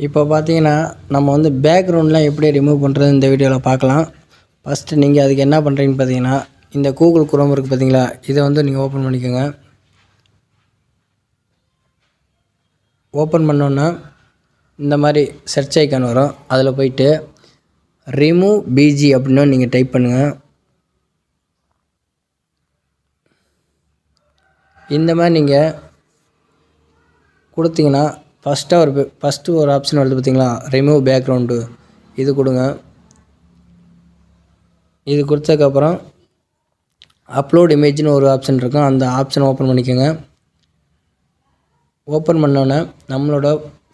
இப்போ பார்த்தீங்கன்னா நம்ம வந்து பேக்ரவுண்ட்லாம் எப்படி ரிமூவ் பண்ணுறது இந்த வீடியோவில் பார்க்கலாம். ஃபஸ்ட்டு நீங்கள் அதுக்கு என்ன பண்ணுறீங்கன்னு பார்த்தீங்கன்னா, இந்த கூகுள் குரோம் இருக்குது பார்த்தீங்களா, இதை வந்து நீங்கள் ஓப்பன் பண்ணிக்கோங்க. ஓப்பன் பண்ணோன்னா இந்த மாதிரி சர்ச் ஐக்கான் வரும். அதில் போயிட்டு ரிமூவ் பிஜி அப்படின்னு நீங்கள் டைப் பண்ணுங்கள். இந்த மாதிரி நீங்கள் கொடுத்தீங்கன்னா ஃபஸ்ட்டு ஒரு ஆப்ஷன் வருது பார்த்தீங்களா, ரிமூவ் பேக்ரவுண்டு, இது கொடுங்க. இது கொடுத்ததுக்கப்புறம் அப்லோட் இமேஜ்னு ஒரு ஆப்ஷன் இருக்கும். அந்த ஆப்ஷனை ஓப்பன் பண்ணிக்கோங்க. ஓப்பன் பண்ணோன்னே நம்மளோட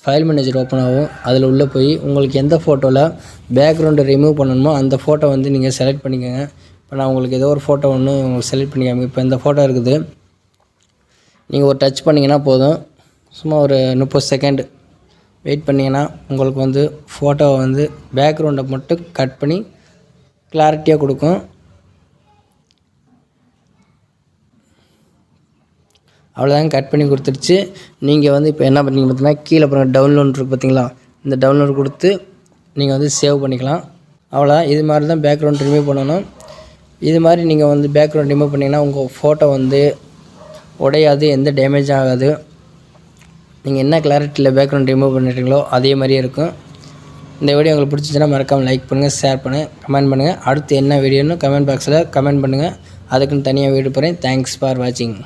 ஃபைல் மேனேஜர் ஓப்பன் ஆகும். அதில் உள்ளே போய் உங்களுக்கு எந்த ஃபோட்டோவில் பேக்ரவுண்டை ரிமூவ் பண்ணணுமோ அந்த ஃபோட்டோ வந்து நீங்கள் செலக்ட் பண்ணிக்கோங்க. இப்போ நான் உங்களுக்கு ஏதோ ஒரு ஃபோட்டோ ஒன்று உங்களுக்கு செலக்ட் பண்ணிக்காம, இப்போ இந்த ஃபோட்டோ இருக்குது, நீங்கள் ஒரு டச் பண்ணிங்கன்னா போதும். சும்மா ஒரு 30 செகண்ட் வெயிட் பண்ணிங்கன்னா உங்களுக்கு வந்து ஃபோட்டோவை வந்து பேக்ரவுண்டை மட்டும் கட் பண்ணி கிளாரிட்டியாக கொடுக்கும். அவ்வளோதாங்க, கட் பண்ணி கொடுத்துருச்சு. நீங்கள் வந்து இப்போ என்ன பண்ணீங்க பார்த்தீங்கன்னா, கீழே பாருங்கள் டவுன்லோட் இருக்குது பார்த்தீங்களா, இந்த டவுன்லோட் கொடுத்து நீங்கள் வந்து சேவ் பண்ணிக்கலாம். அவ்வளோதான். இது மாதிரி தான் பேக்ரவுண்ட் ரிமூவ் பண்ணணும். இது மாதிரி நீங்கள் வந்து பேக்ரவுண்ட் ரிமூவ் பண்ணிங்கன்னா உங்கள் ஃபோட்டோ வந்து உடையாது, எந்த டேமேஜ் ஆகாது. நீங்கள் என்ன கிளாரிட்டியில் பேக்ரவுண்ட் ரிமூவ் பண்ணிட்டீங்களோ அதே மாதிரியே இருக்கும். இந்த வீடியோ உங்களுக்கு பிடிச்சிச்சுன்னா மறக்காமல் லைக் பண்ணுங்கள், ஷேர் பண்ணுங்கள், கமெண்ட் பண்ணுங்கள். அடுத்து என்ன வீடியோன்னு கமெண்ட் பாக்ஸில் கமெண்ட் பண்ணுங்கள். அதுக்குன்னு தனியாக வீடியோ போகிறேன். தேங்க்ஸ் ஃபார் வாட்சிங்.